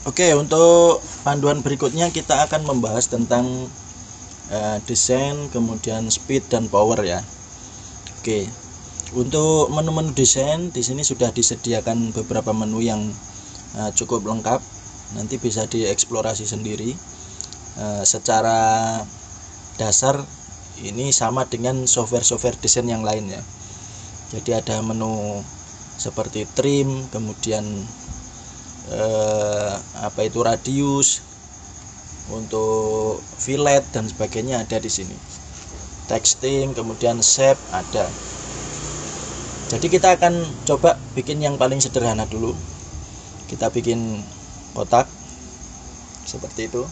Oke, untuk panduan berikutnya kita akan membahas tentang desain, kemudian speed dan power ya. Oke, untuk menu-menu desain di sini sudah disediakan beberapa menu yang cukup lengkap. Nanti bisa dieksplorasi sendiri. Secara dasar ini sama dengan software-software desain yang lain ya. Jadi ada menu seperti trim, kemudian radius, untuk fillet dan sebagainya ada di sini. Texting, kemudian shape ada. Jadi kita akan coba bikin yang paling sederhana dulu. Kita bikin kotak seperti itu.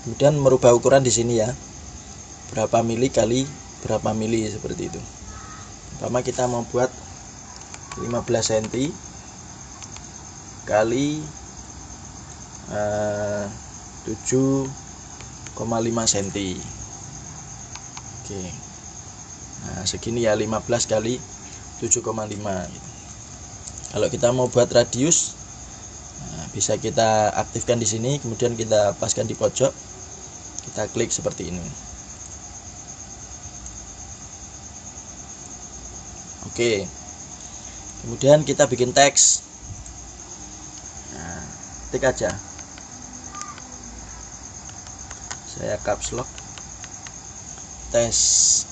Kemudian merubah ukuran di sini ya. Berapa mili kali berapa mili seperti itu. Pertama kita mau buat 15 cm kali 7,5 cm. Oke. Nah, segini ya, 15 kali 7,5 gitu. Kalau kita mau buat radius, bisa kita aktifkan di sini, kemudian kita paskan di pojok. Kita klik seperti ini. Oke. Kemudian kita bikin teks. Ketik aja, saya caps lock tes.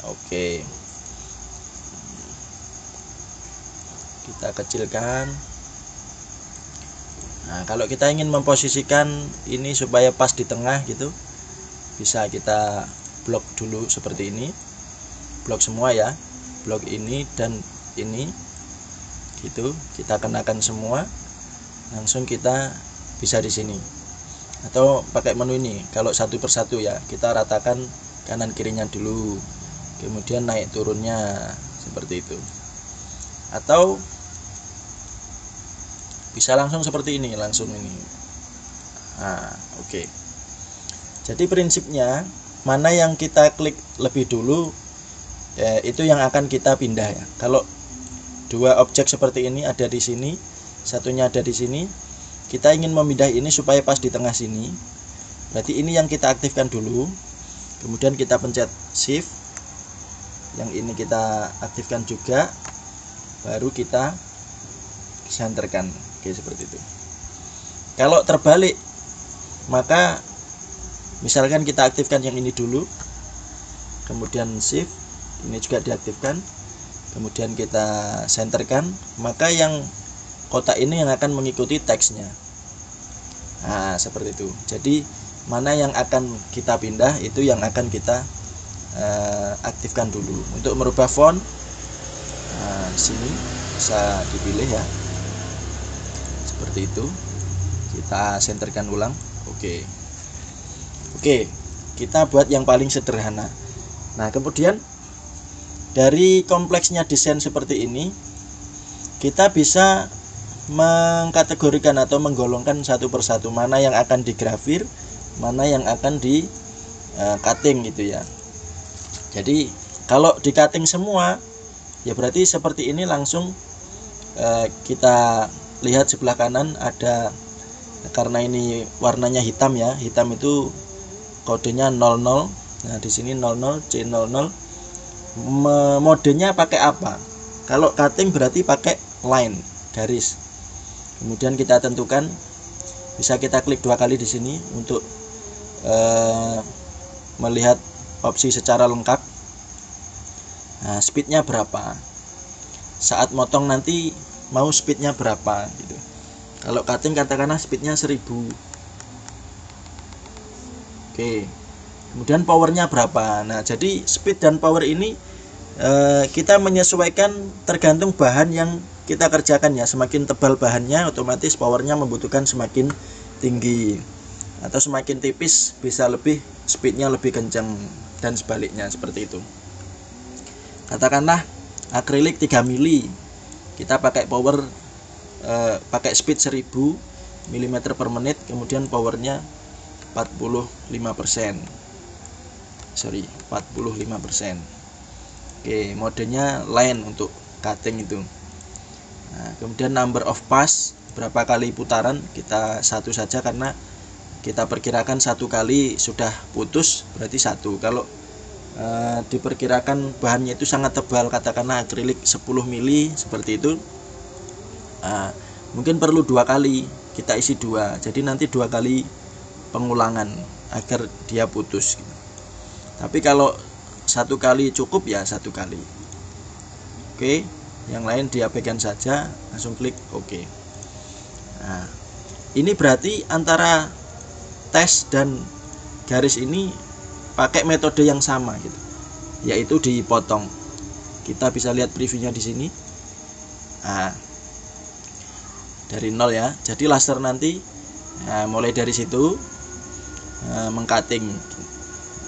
Oke, kita kecilkan. Nah, kalau kita ingin memposisikan ini supaya pas di tengah gitu, bisa kita blok dulu seperti ini, blok semua ya, blok ini dan ini gitu, kita kenakan semua, langsung kita bisa di sini, atau pakai menu ini. Kalau satu persatu ya, kita ratakan kanan kirinya dulu, kemudian naik turunnya seperti itu, atau bisa langsung seperti ini, langsung ini. Nah, oke. Jadi prinsipnya mana yang kita klik lebih dulu ya, itu yang akan kita pindah ya. Kalau dua objek seperti ini ada di sini, satunya ada di sini, kita ingin memindah ini supaya pas di tengah sini, berarti ini yang kita aktifkan dulu, kemudian kita pencet shift, yang ini kita aktifkan juga, baru kita senterkan. Oke, seperti itu. Kalau terbalik, maka misalkan kita aktifkan yang ini dulu, kemudian shift, ini juga diaktifkan, kemudian kita senterkan, maka yang kotak ini yang akan mengikuti teksnya. Nah, seperti itu. Jadi mana yang akan kita pindah, itu yang akan kita aktifkan dulu. Untuk merubah font, sini bisa dipilih ya, seperti itu. Kita senterkan ulang. Oke, kita buat yang paling sederhana. Nah, kemudian dari kompleksnya desain seperti ini, kita bisa mengkategorikan atau menggolongkan satu persatu, mana yang akan digrafir, mana yang akan di cutting gitu ya. Jadi kalau di cutting semua ya berarti seperti ini, langsung kita lihat sebelah kanan ada, karena ini warnanya hitam ya, hitam itu kodenya 00. Nah, di sini 00 C00. Modenya pakai apa? Kalau cutting berarti pakai line, garis. Kemudian kita tentukan, bisa kita klik 2 kali di sini untuk melihat opsi secara lengkap. Nah, speednya berapa? Saat motong nanti mau speednya berapa gitu. Kalau cutting katakanlah speednya 1000. Oke. Kemudian powernya berapa? Nah, jadi speed dan power ini kita menyesuaikan tergantung bahan yang kita kerjakan ya. Semakin tebal bahannya, otomatis powernya membutuhkan semakin tinggi, atau semakin tipis bisa lebih, speednya lebih kencang, dan sebaliknya seperti itu. Katakanlah akrilik 3 mili, kita pakai power pakai speed 1000 mm per menit, kemudian powernya 45%. Oke, modenya line untuk cutting itu. Nah, kemudian number of pass, berapa kali putaran, kita 1 saja karena kita perkirakan 1 kali sudah putus, berarti 1. Kalau diperkirakan bahannya itu sangat tebal, katakanlah akrilik 10 mili seperti itu, mungkin perlu 2 kali, kita isi 2, jadi nanti 2 kali pengulangan agar dia putus gitu. Tapi kalau 1 kali cukup ya 1 kali. Oke, yang lain diabaikan saja, langsung klik OK. Nah, ini berarti antara tes dan garis ini pakai metode yang sama gitu, yaitu dipotong. Kita bisa lihat previewnya di sini. Nah, dari 0 ya. Jadi laser nanti mulai dari situ mengcutting.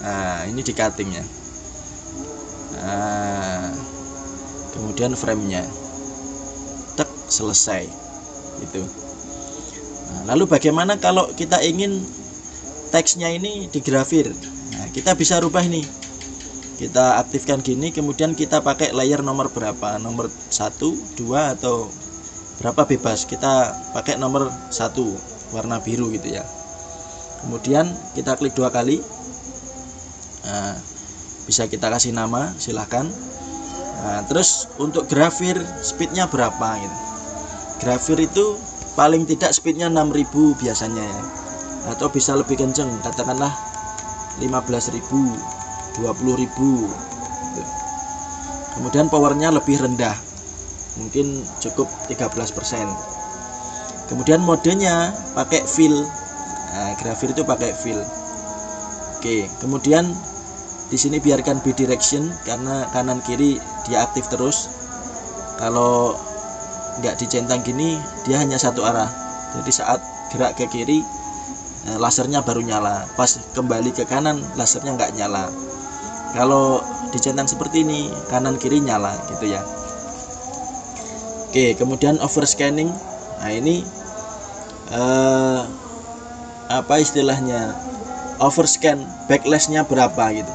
Nah, ini di cutting ya. Kemudian framenya, tek, selesai itu. Nah, lalu bagaimana kalau kita ingin teksnya ini digrafir? Nah, kita bisa rubah ini. Kita aktifkan gini, kemudian kita pakai layer nomor berapa, nomor 1, 2 atau berapa bebas. Kita pakai nomor 1 warna biru gitu ya. Kemudian kita klik 2 kali. Nah, bisa kita kasih nama, silahkan. Nah, terus untuk grafir speednya berapa gitu. Grafir itu paling tidak speednya 6000 biasanya ya, atau bisa lebih kenceng, katakanlah 15.000, 20.000 gitu. Kemudian powernya lebih rendah, mungkin cukup 13%. Kemudian modenya pakai fill. Nah, grafir itu pakai fill. Oke, kemudian di sini biarkan bidirection karena kanan kiri dia aktif terus. Kalau nggak dicentang gini, dia hanya satu arah. Jadi saat gerak ke kiri, lasernya baru nyala. Pas kembali ke kanan, lasernya nggak nyala. Kalau dicentang seperti ini, kanan kiri nyala gitu ya. Oke, kemudian overscanning. Nah, ini apa istilahnya? Overscan, backlashnya berapa gitu.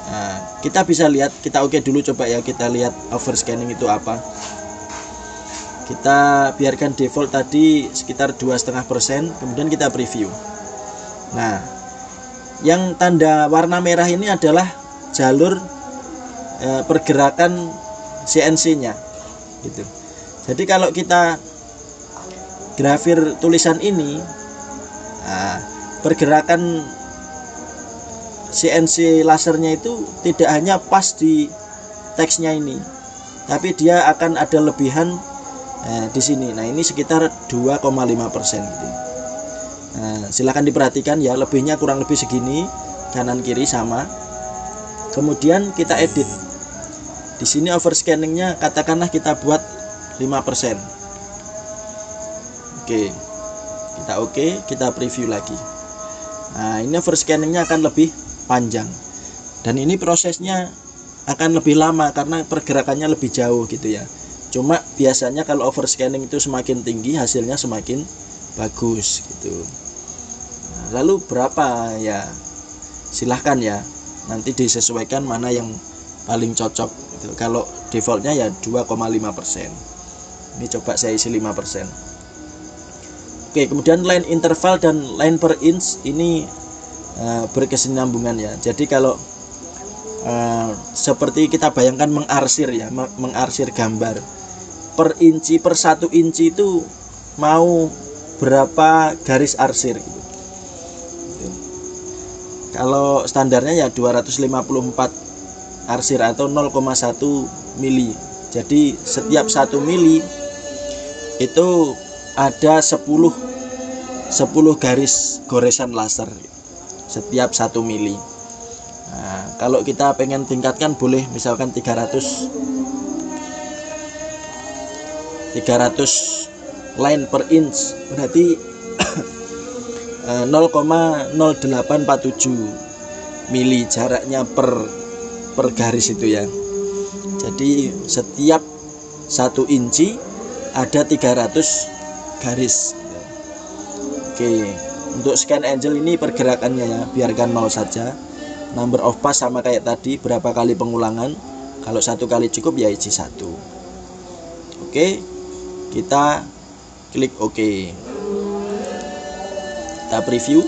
Nah, kita bisa lihat, kita oke dulu coba ya, kita lihat overscanning itu apa. Kita biarkan default tadi sekitar 2,5%, kemudian kita preview. Nah, yang tanda warna merah ini adalah jalur pergerakan CNC-nya gitu. Jadi kalau kita grafir tulisan ini, pergerakan CNC lasernya itu tidak hanya pas di teksnya ini, tapi dia akan ada lebihan di sini. Nah, ini sekitar 2,5% gitu. Nah, silahkan diperhatikan ya, lebihnya kurang lebih segini, kanan kiri sama. Kemudian kita edit. Di sini overscanningnya katakanlah kita buat 5%. Oke, kita preview lagi. Nah, ini overscanningnya akan lebih panjang, dan ini prosesnya akan lebih lama karena pergerakannya lebih jauh gitu ya. Cuma biasanya kalau overscanning itu semakin tinggi, hasilnya semakin bagus gitu. Nah, lalu berapa ya, silahkan ya, nanti disesuaikan mana yang paling cocok gitu. Kalau defaultnya ya 2,5%. Ini coba saya isi 5%. Oke, kemudian line interval dan line per inch ini berkesinambungan ya. Jadi kalau seperti kita bayangkan mengarsir ya, mengarsir gambar per inci, per 1 inci itu mau berapa garis arsir gitu. Kalau standarnya ya 254 arsir atau 0,1 mili. Jadi setiap 1 mili itu ada 10 garis goresan laser setiap 1 mili. Nah, kalau kita pengen tingkatkan boleh misalkan 300 line per inch, berarti 0,0847 mili jaraknya per garis itu ya. Jadi setiap 1 inci ada 300 garis. Oke, untuk scan angel ini pergerakannya ya biarkan 0 saja. Number of pass sama kayak tadi, berapa kali pengulangan. Kalau 1 kali cukup ya isi 1. oke, kita klik OK. Kita preview.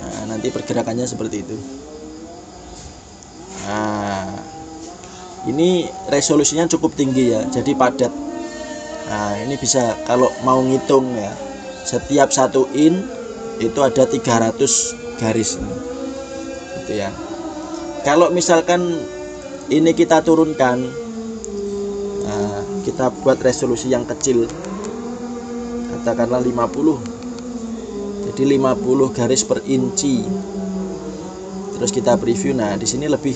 Nah, nanti pergerakannya seperti itu. Nah, ini resolusinya cukup tinggi ya, jadi padat. Nah, ini bisa kalau mau ngitung ya, setiap 1 in itu ada 300 garis gitu ya. Kalau misalkan ini kita turunkan, nah, kita buat resolusi yang kecil, katakanlah 50, jadi 50 garis per inci. Terus kita preview. Nah, di sini lebih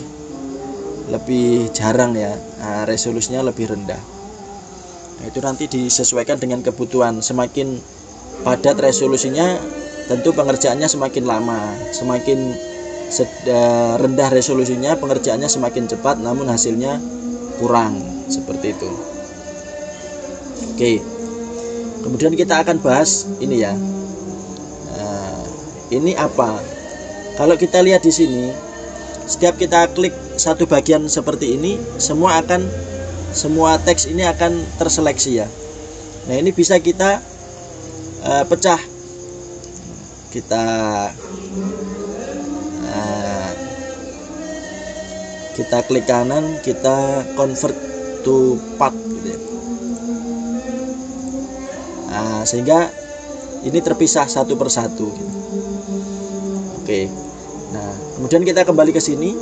jarang ya, nah, resolusinya lebih rendah. Nah, itu nanti disesuaikan dengan kebutuhan. Semakin padat resolusinya, tentu pengerjaannya semakin lama. Semakin rendah resolusinya, pengerjaannya semakin cepat, namun hasilnya kurang, seperti itu. Oke, kemudian kita akan bahas ini ya. Nah, ini apa? Kalau kita lihat di sini, setiap kita klik satu bagian seperti ini, semua teks ini akan terseleksi ya. Nah, ini bisa kita pecah. Kita klik kanan, kita convert to path gitu ya. Nah, sehingga ini terpisah satu persatu gitu. Oke. Nah, kemudian kita kembali ke sini.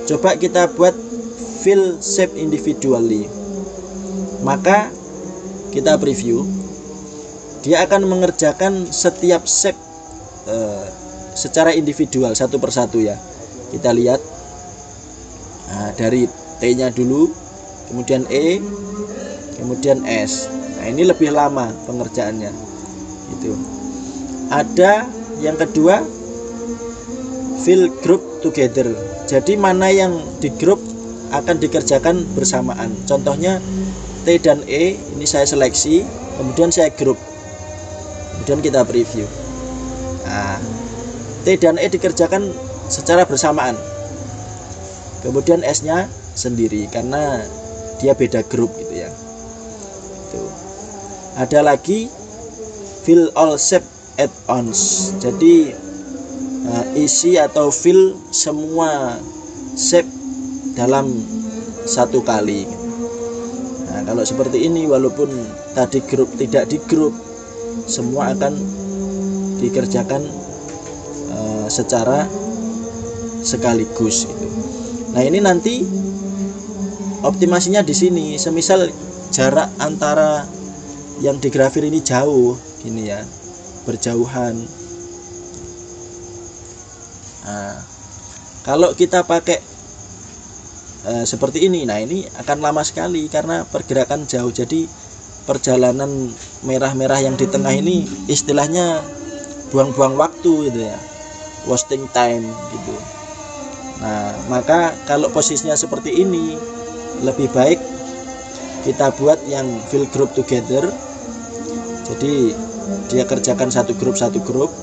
Coba kita buat fill shape individually. Maka kita preview. Dia akan mengerjakan setiap shape secara individual, satu persatu ya. Kita lihat. Nah, dari T-nya dulu, kemudian E, kemudian S. Nah, ini lebih lama pengerjaannya. Gitu. Ada yang kedua, fill group together. Jadi mana yang di grup akan dikerjakan bersamaan. Contohnya T dan E, ini saya seleksi, kemudian saya grup. Kemudian kita preview. Nah, T dan E dikerjakan secara bersamaan. Kemudian S-nya sendiri karena dia beda grup gitu ya. Tuh. Ada lagi fill all shape add-ons. Jadi isi atau fill semua shape dalam satu kali. Nah, kalau seperti ini, walaupun tadi grup tidak di grup, semua akan dikerjakan secara sekaligus gitu. Nah, ini nanti optimasinya di sini. Semisal jarak antara yang digrafir ini jauh gini ya, berjauhan. Nah, kalau kita pakai seperti ini, nah ini akan lama sekali karena pergerakan jauh. Jadi perjalanan merah-merah yang di tengah ini istilahnya buang-buang waktu gitu ya, wasting time gitu. Nah, maka kalau posisinya seperti ini, lebih baik kita buat yang fill group together. Jadi dia kerjakan satu grup.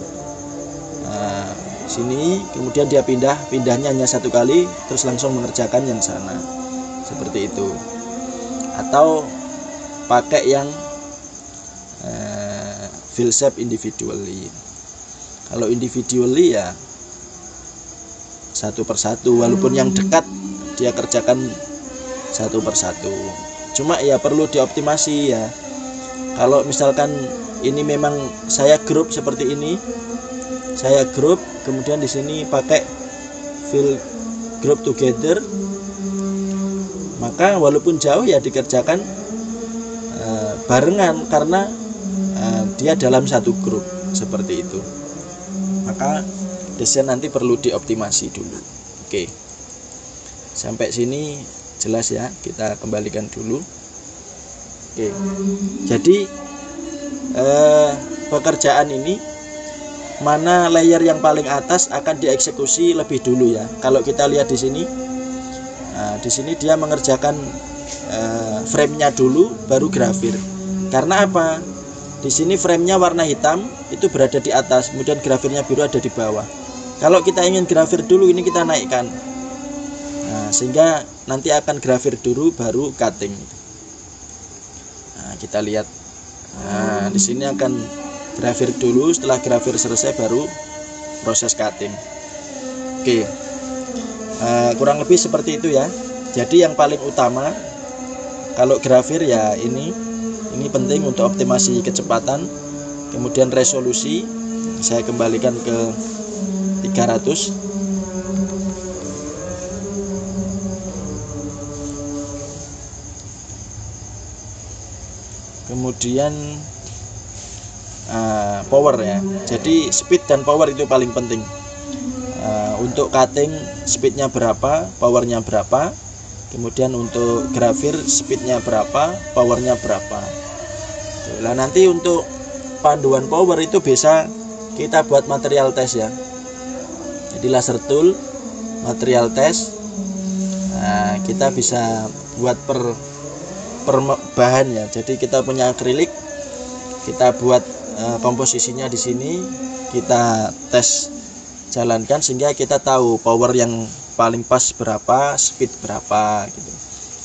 Nah, sini kemudian dia pindahnya hanya satu kali, terus langsung mengerjakan yang sana, seperti itu. Atau pakai yang fill shape individually. Kalau individually ya satu persatu, walaupun yang dekat dia kerjakan satu persatu. Cuma ya perlu dioptimasi ya. Kalau misalkan ini memang saya grup seperti ini, saya grup, kemudian di sini pakai fill group together, maka walaupun jauh ya dikerjakan barengan karena dia dalam satu grup, seperti itu. Maka desain nanti perlu dioptimasi dulu. Oke, sampai sini jelas ya, kita kembalikan dulu. Oke, jadi pekerjaan ini mana layer yang paling atas akan dieksekusi lebih dulu ya. Kalau kita lihat di sini, nah, di sini dia mengerjakan frame-nya dulu, baru grafir. Karena apa? Di sini frame-nya warna hitam itu berada di atas, kemudian grafirnya biru ada di bawah. Kalau kita ingin grafir dulu, ini kita naikkan. Nah, sehingga nanti akan grafir dulu baru cutting. kita lihat. Nah, di sini akan grafir dulu, setelah grafir selesai baru proses cutting. Oke, kurang lebih seperti itu ya. Jadi yang paling utama kalau grafir ya ini penting untuk optimasi kecepatan, kemudian resolusi saya kembalikan ke 300. Kemudian power ya. Jadi speed dan power itu paling penting. Untuk cutting speednya berapa, powernya berapa. Kemudian untuk grafir speednya berapa, powernya berapa. Nah, nanti untuk panduan power itu bisa kita buat material test ya. Jadi laser tool, material test. Nah, kita bisa buat per bahan ya. Jadi kita punya akrilik, kita buat komposisinya di sini, kita tes jalankan sehingga kita tahu power yang paling pas berapa, speed berapa gitu.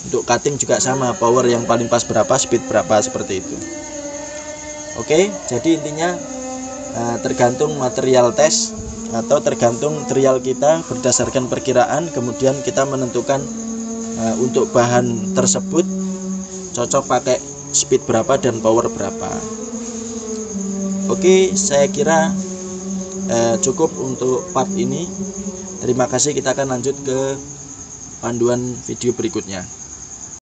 Untuk cutting juga sama, power yang paling pas berapa, speed berapa, seperti itu. Oke, jadi intinya tergantung material test atau tergantung trial kita berdasarkan perkiraan, kemudian kita menentukan untuk bahan tersebut cocok pakai speed berapa dan power berapa. Oke, saya kira cukup untuk part ini. Terima kasih, kita akan lanjut ke panduan video berikutnya.